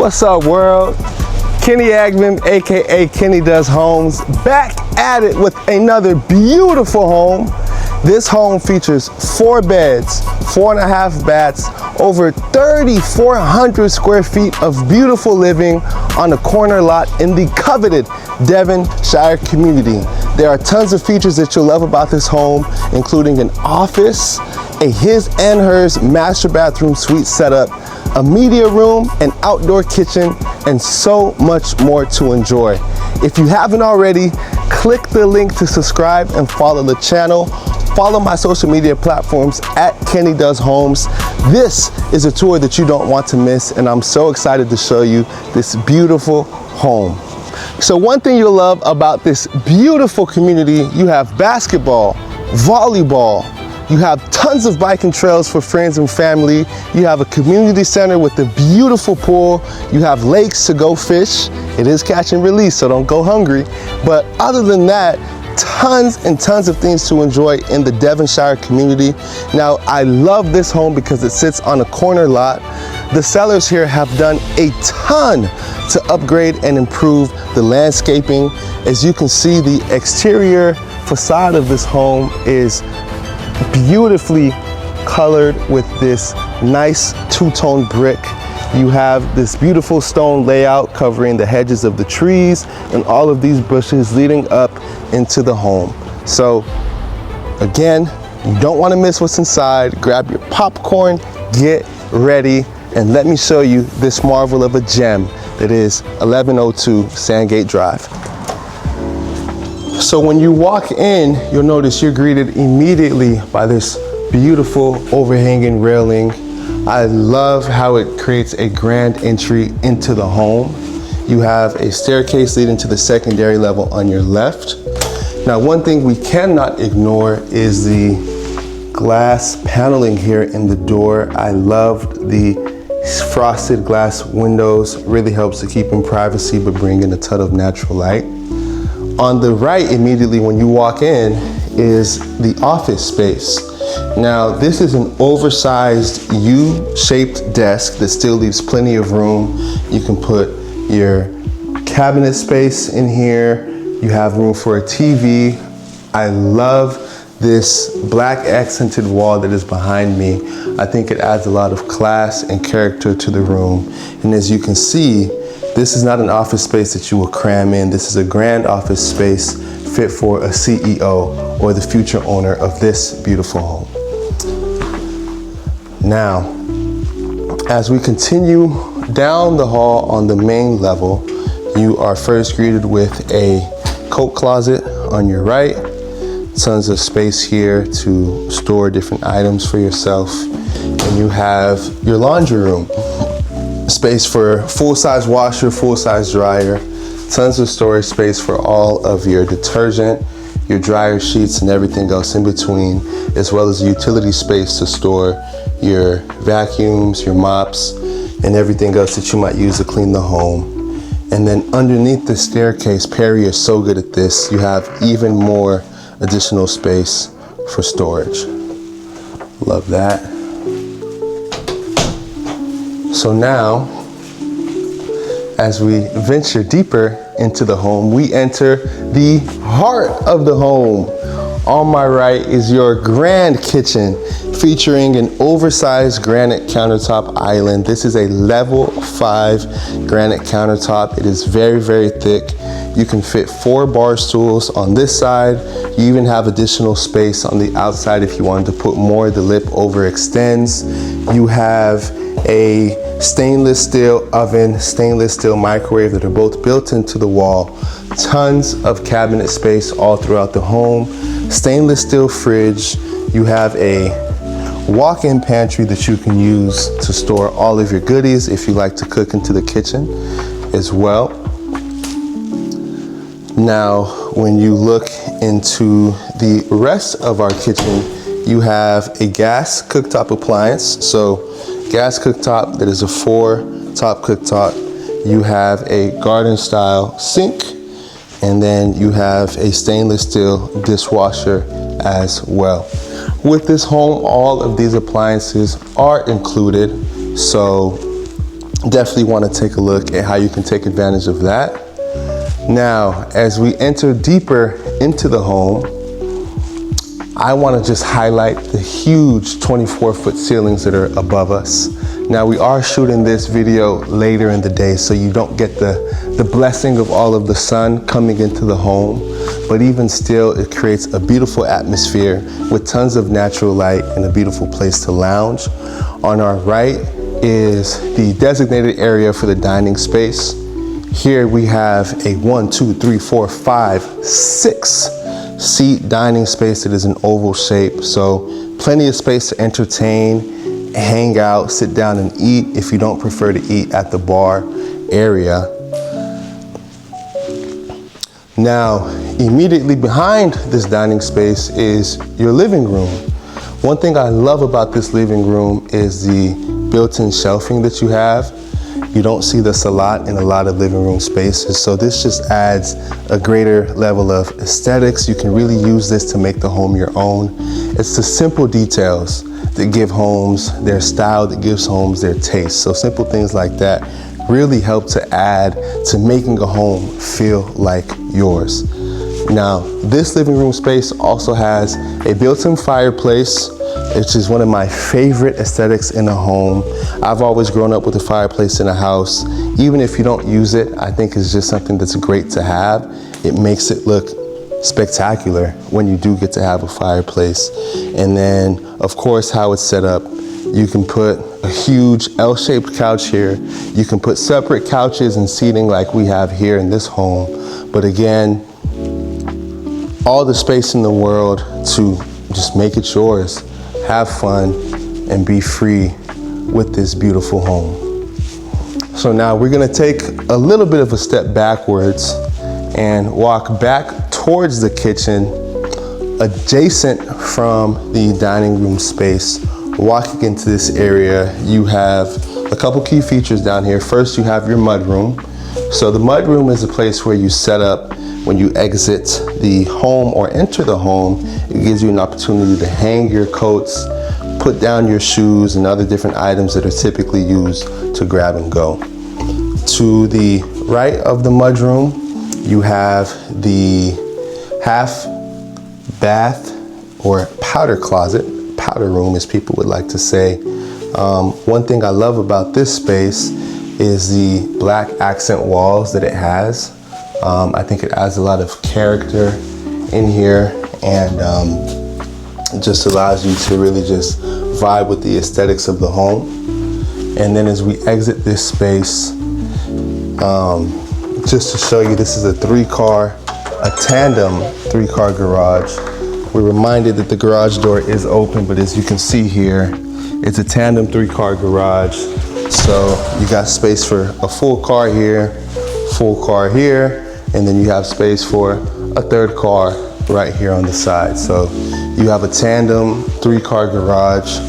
What's up, world? Kenny Agman, aka Kenny Does Homes, back at it with another beautiful home. This home features 4 beds, 4.5 baths, over 3,400 square feet of beautiful living on a corner lot in the coveted Devonshire community. There are tons of features that you'll love about this home, including an office, a his and hers master bathroom suite setup, a media room, an outdoor kitchen, and so much more to enjoy. If you haven't already, click the link to subscribe and follow the channel. Follow my social media platforms at Kenny Does Homes. This is a tour that you don't want to miss, and I'm so excited to show you this beautiful home. So one thing you'll love about this beautiful community, you have basketball, volleyball, you have tons of biking trails for friends and family. You have a community center with a beautiful pool. You have lakes to go fish. It is catch and release, so don't go hungry. But other than that, tons and tons of things to enjoy in the Devonshire community. Now, I love this home because it sits on a corner lot. The sellers here have done a ton to upgrade and improve the landscaping. As you can see, the exterior facade of this home is beautifully colored with this nice two-tone brick. You have this beautiful stone layout covering the hedges of the trees and all of these bushes leading up into the home. So again, you don't want to miss what's inside. Grab your popcorn, get ready, and let me show you this marvel of a gem that is 1102 Sandgate Drive. So when you walk in, you'll notice you're greeted immediately by this beautiful overhanging railing. I love how it creates a grand entry into the home. You have a staircase leading to the secondary level on your left. Now, one thing we cannot ignore is the glass paneling here in the door. I loved the frosted glass windows. Really helps to keep in privacy but bring in a ton of natural light. On the right, immediately when you walk in, is the office space. Now, this is an oversized U-shaped desk that still leaves plenty of room. You can put your cabinet space in here. You have room for a TV. I love this black accented wall that is behind me. I think it adds a lot of class and character to the room. And as you can see, this is not an office space that you will cram in. This is a grand office space fit for a CEO or the future owner of this beautiful home. Now, as we continue down the hall on the main level, you are first greeted with a coat closet on your right. Tons of space here to store different items for yourself. And you have your laundry room. Space for full-size washer, full-size dryer, tons of storage space for all of your detergent, your dryer sheets, and everything else in between, as well as utility space to store your vacuums, your mops, and everything else that you might use to clean the home. And then underneath the staircase, Perry is so good at this, you have even more additional space for storage. Love that. So now, as we venture deeper into the home, we enter the heart of the home. On my right is your grand kitchen, featuring an oversized granite countertop island. This is a level 5 granite countertop. It is very, very thick. You can fit 4 bar stools on this side. You even have additional space on the outside if you wanted to put more. The lip overextends. You have a stainless steel oven, stainless steel microwave that are both built into the wall. Tons of cabinet space all throughout the home. Stainless steel fridge. You have a walk-in pantry that you can use to store all of your goodies if you like to cook into the kitchen as well. Now, when you look into the rest of our kitchen, you have a gas cooktop appliance. So gas cooktop that is a 4-top cooktop. You have a garden style sink, and then you have a stainless steel dishwasher as well. With this home, all of these appliances are included. So definitely want to take a look at how you can take advantage of that. Now, as we enter deeper into the home, I want to just highlight the huge 24-foot ceilings that are above us. Now, we are shooting this video later in the day, so you don't get the blessing of all of the sun coming into the home, but even still, it creates a beautiful atmosphere with tons of natural light and a beautiful place to lounge. On our right is the designated area for the dining space. Here we have a 6-seat dining space that is an oval shape. So plenty of space to entertain, hang out, sit down and eat if you don't prefer to eat at the bar area. Now, immediately behind this dining space is your living room. One thing I love about this living room is the built-in shelving that you have. You don't see this a lot in a lot of living room spaces, so this just adds a greater level of aesthetics. You can really use this to make the home your own. It's the simple details that give homes their style, that gives homes their taste. So simple things like that really help to add to making a home feel like yours. Now, this living room space also has a built-in fireplace, which is one of my favorite aesthetics in a home. I've always grown up with a fireplace in a house. Even if you don't use it, I think it's just something that's great to have. It makes it look spectacular when you do get to have a fireplace. And then, of course, how it's set up. You can put a huge L-shaped couch here. You can put separate couches and seating like we have here in this home. But again, all the space in the world to just make it yours, have fun, and be free with this beautiful home. So now we're gonna take a little bit of a step backwards and walk back towards the kitchen, adjacent from the dining room space. Walking into this area, you have a couple key features down here. First, you have your mudroom. So the mudroom is a place where you set up when you exit the home or enter the home. It gives you an opportunity to hang your coats, put down your shoes and other different items that are typically used to grab and go. To the right of the mudroom, you have the half bath or powder closet, powder room as people would like to say. One thing I love about this space is the black accent walls that it has. I think it adds a lot of character in here, and it just allows you to really just vibe with the aesthetics of the home. And then as we exit this space, just to show you, this is a tandem three-car garage. We're reminded that the garage door is open, but as you can see here, it's a tandem three-car garage. So you got space for a full car here, and then you have space for a third car right here on the side. So you have a tandem three-car garage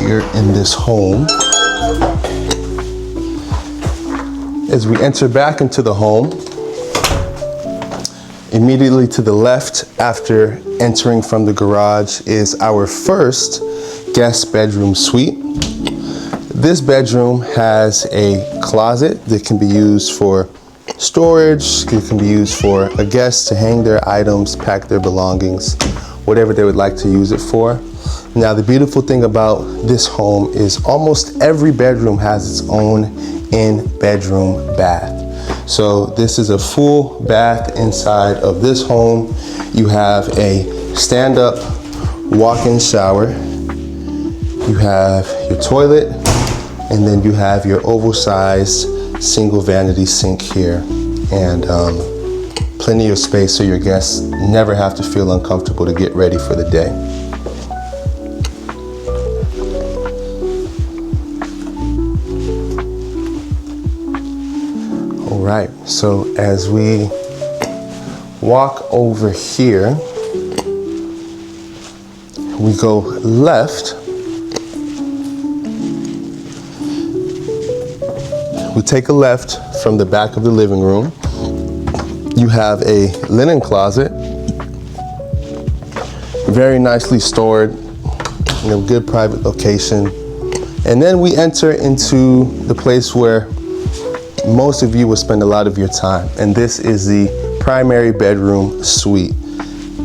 here in this home. As we enter back into the home, immediately to the left after entering from the garage is our first guest bedroom suite. This bedroom has a closet that can be used for storage. It can be used for a guest to hang their items, pack their belongings, whatever they would like to use it for. Now, the beautiful thing about this home is almost every bedroom has its own in-bedroom bath. So this is a full bath inside of this home. You have a stand-up walk-in shower. You have your toilet, and then you have your oval-sized single vanity sink here, and plenty of space so your guests never have to feel uncomfortable to get ready for the day. All right, so as we walk over here, we go left. We take a left from the back of the living room. You have a linen closet, very nicely stored in a good private location. And then we enter into the place where most of you will spend a lot of your time. And this is the primary bedroom suite.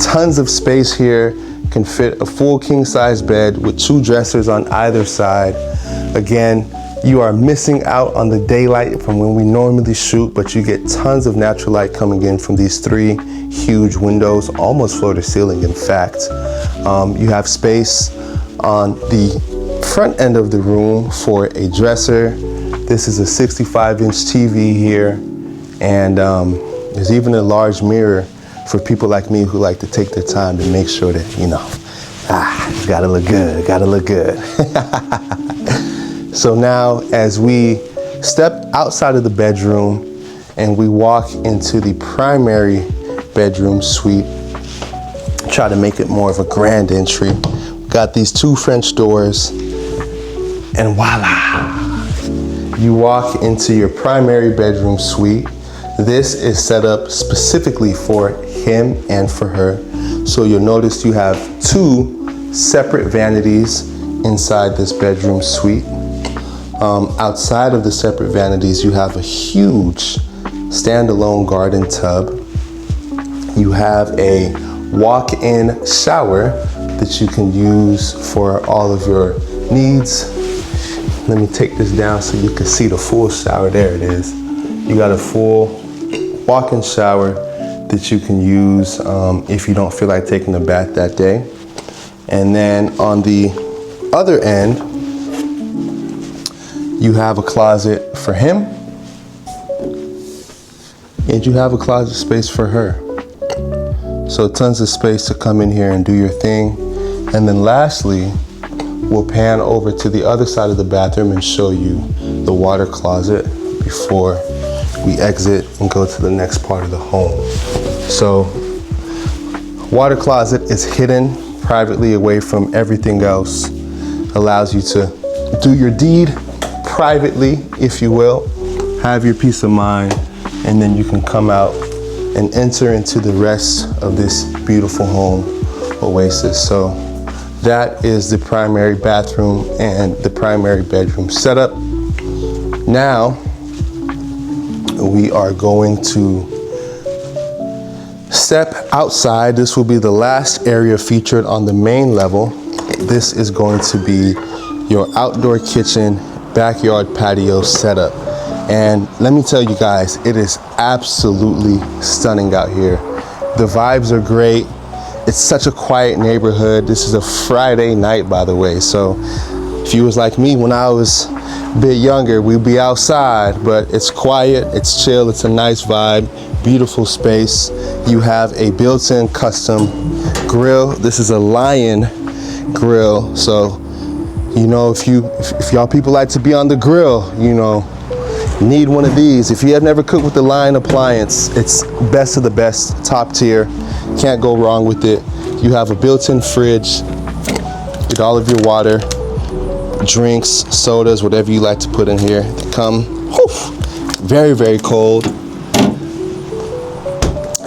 Tons of space here, can fit a full king size bed with 2 dressers on either side. Again, you are missing out on the daylight from when we normally shoot, but you get tons of natural light coming in from these 3 huge windows, almost floor to ceiling in fact. You have space on the front end of the room for a dresser. This is a 65-inch TV here, and there's even a large mirror for people like me who like to take their time to make sure that, you know, gotta look good, gotta look good. So now as we step outside of the bedroom and we walk into the primary bedroom suite, try to make it more of a grand entry. Got these 2 French doors, and voila, you walk into your primary bedroom suite. This is set up specifically for him and for her. So you'll notice you have 2 separate vanities inside this bedroom suite. Outside of the separate vanities, you have a huge standalone garden tub. You have a walk-in shower that you can use for all of your needs. Let me take this down so you can see the full shower. There it is. You got a full walk-in shower that you can use if you don't feel like taking a bath that day. And then on the other end, you have a closet for him, and you have a closet space for her. So tons of space to come in here and do your thing. And then lastly, we'll pan over to the other side of the bathroom and show you the water closet before we exit and go to the next part of the home. So water closet is hidden privately away from everything else. Allows you to do your deed privately, if you will, have your peace of mind, and then you can come out and enter into the rest of this beautiful home oasis. So that is the primary bathroom and the primary bedroom setup. Now we are going to step outside. This will be the last area featured on the main level. This is going to be your outdoor kitchen, backyard patio setup. And let me tell you guys, it is absolutely stunning out here. The vibes are great. It's such a quiet neighborhood. This is a Friday night, by the way. So if you was like me when I was a bit younger, we'd be outside, but it's quiet, it's chill, it's a nice vibe, beautiful space. You have a built-in custom grill. This is a Lion grill. So, you know, if y'all people like to be on the grill, you know, need one of these. If you have never cooked with the Lion appliance, it's best of the best, top tier. Can't go wrong with it. You have a built-in fridge, get all of your water, drinks, sodas, whatever you like to put in here. They come very, very cold.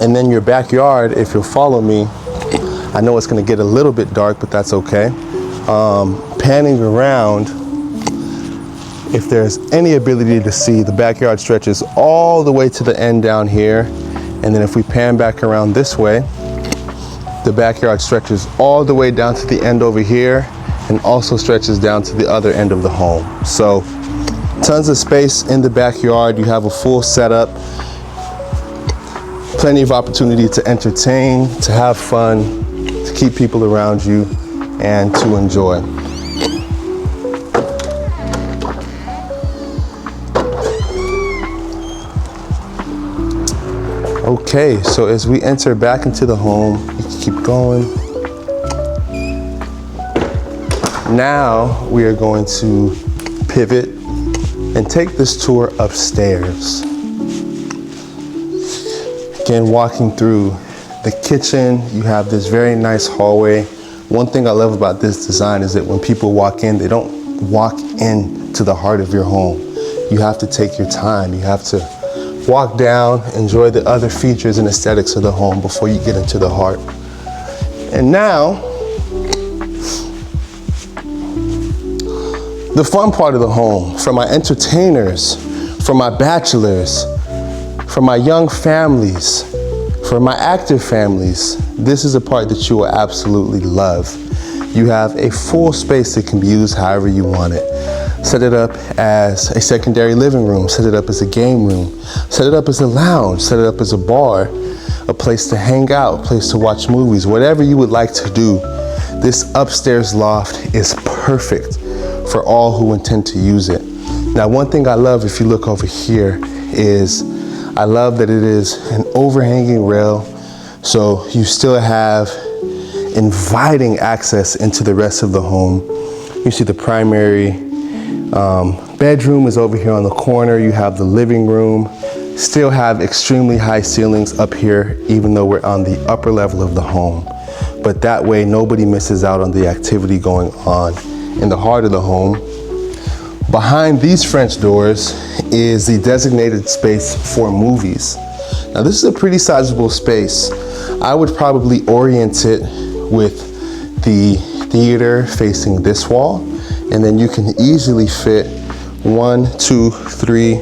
And then your backyard, if you'll follow me, I know it's gonna get a little bit dark, but that's okay. Panning around, if there's any ability to see, the backyard stretches all the way to the end down here. And then if we pan back around this way, the backyard stretches all the way down to the end over here and also stretches down to the other end of the home. So tons of space in the backyard. You have a full setup, plenty of opportunity to entertain, to have fun, to keep people around you, and to enjoy. Okay, so as we enter back into the home, you can keep going. Now we are going to pivot and take this tour upstairs. Again, walking through the kitchen, you have this very nice hallway. One thing I love about this design is that when people walk in, they don't walk into the heart of your home. You have to take your time. You have to walk down, enjoy the other features and aesthetics of the home before you get into the heart. And now, the fun part of the home, for my entertainers, for my bachelors, for my young families, for my active families, this is a part that you will absolutely love. You have a full space that can be used however you want it. Set it up as a secondary living room, set it up as a game room, set it up as a lounge, set it up as a bar, a place to hang out, a place to watch movies, whatever you would like to do. This upstairs loft is perfect for all who intend to use it. Now, one thing I love, if you look over here, is I love that it is an overhanging rail, so you still have inviting access into the rest of the home. You see the primary bedroom is over here on the corner. You have the living room. Still have extremely high ceilings up here, even though we're on the upper level of the home. But that way, nobody misses out on the activity going on in the heart of the home. Behind these French doors is the designated space for movies. Now, this is a pretty sizable space. I would probably orient it with the theater facing this wall, and then you can easily fit 1, 2, 3,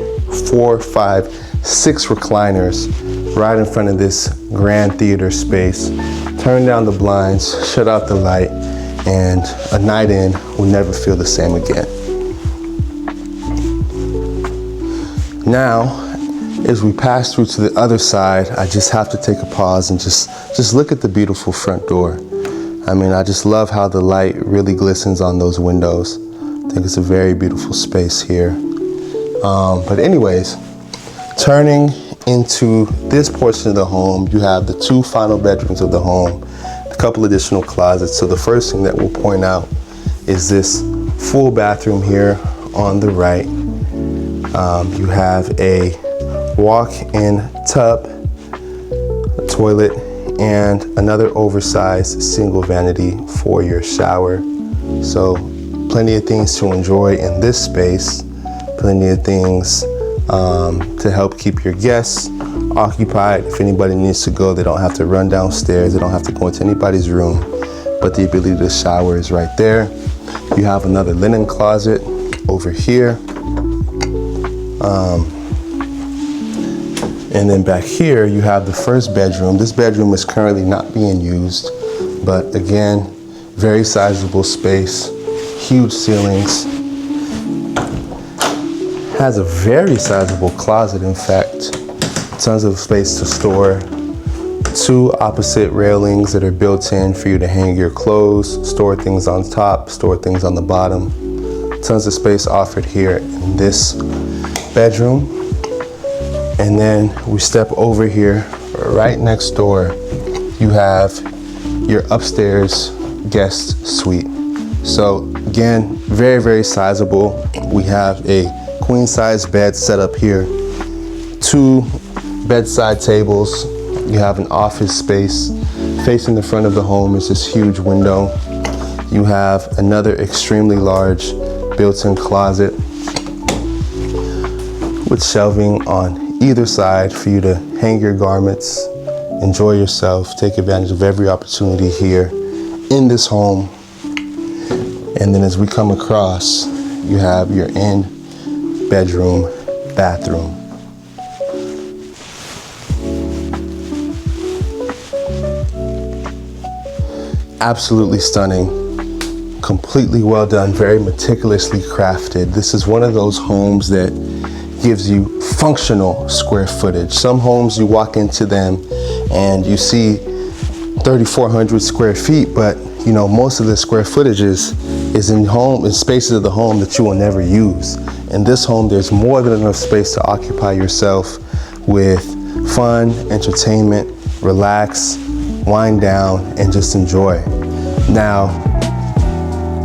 4, 5, 6 recliners right in front of this grand theater space. Turn down the blinds, shut out the light, and a night in will never feel the same again. Now, as we pass through to the other side, I just have to take a pause and just look at the beautiful front door. I mean, I just love how the light really glistens on those windows. I think it's a very beautiful space here. But anyways, turning into this portion of the home, you have the 2 final bedrooms of the home, a couple additional closets. So the first thing that we'll point out is this full bathroom here on the right. You have a walk-in tub, a toilet, and another oversized single vanity for your shower. So plenty of things to enjoy in this space, plenty of things to help keep your guests occupied. If anybody needs to go, they don't have to run downstairs, they don't have to go into anybody's room, but the ability to shower is right there. You have another linen closet over here. And then back here, you have the first bedroom. This bedroom is currently not being used, but again, very sizable space, huge ceilings. Has a very sizable closet, in fact. Tons of space to store. 2 opposite railings that are built in for you to hang your clothes, store things on top, store things on the bottom. Tons of space offered here in this bedroom. And then we step over here, right next door, you have your upstairs guest suite. So again, very, very sizable. We have a queen size bed set up here, 2 bedside tables. You have an office space. Facing the front of the home is this huge window. You have another extremely large built-in closet with shelving on either side for you to hang your garments, enjoy yourself, take advantage of every opportunity here in this home. And then as we come across, you have your in-bedroom bathroom. Absolutely stunning, completely well done, very meticulously crafted. This is one of those homes that gives you functional square footage. Some homes, you walk into them and you see 3,400 square feet, but you know, most of the square footage is in spaces of the home that you will never use. In this home, there's more than enough space to occupy yourself with fun, entertainment, relax, wind down, and just enjoy. Now,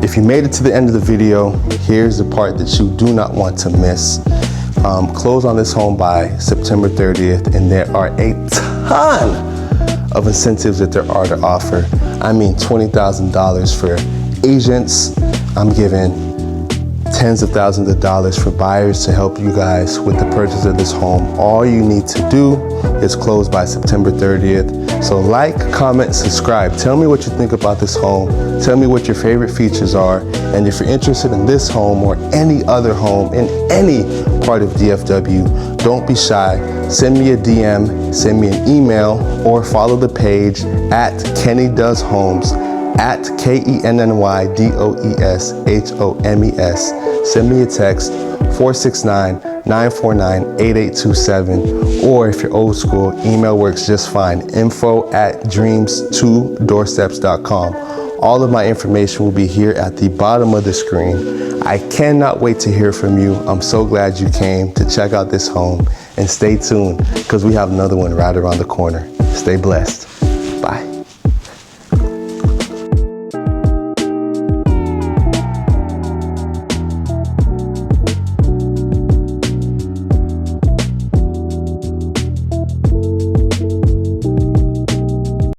if you made it to the end of the video, here's the part that you do not want to miss. Close on this home by September 30th, and there are a ton of incentives that there are to offer. I mean, $20,000 for agents. I'm giving tens of thousands of dollars for buyers to help you guys with the purchase of this home. All you need to do is close by September 30th. So like, comment, subscribe. Tell me what you think about this home. Tell me what your favorite features are. And if you're interested in this home or any other home in any part of DFW, don't be shy. Send me a DM, send me an email, or follow the page at Kenny Does Homes, at KENNYDOESHOMES. Send me a text, 469-949-8827, or if you're old school, email works just fine, info@dreams2doorsteps.com. All of my information will be here at the bottom of the screen. I cannot wait to hear from you. I'm so glad you came to check out this home, and stay tuned because we have another one right around the corner. Stay blessed.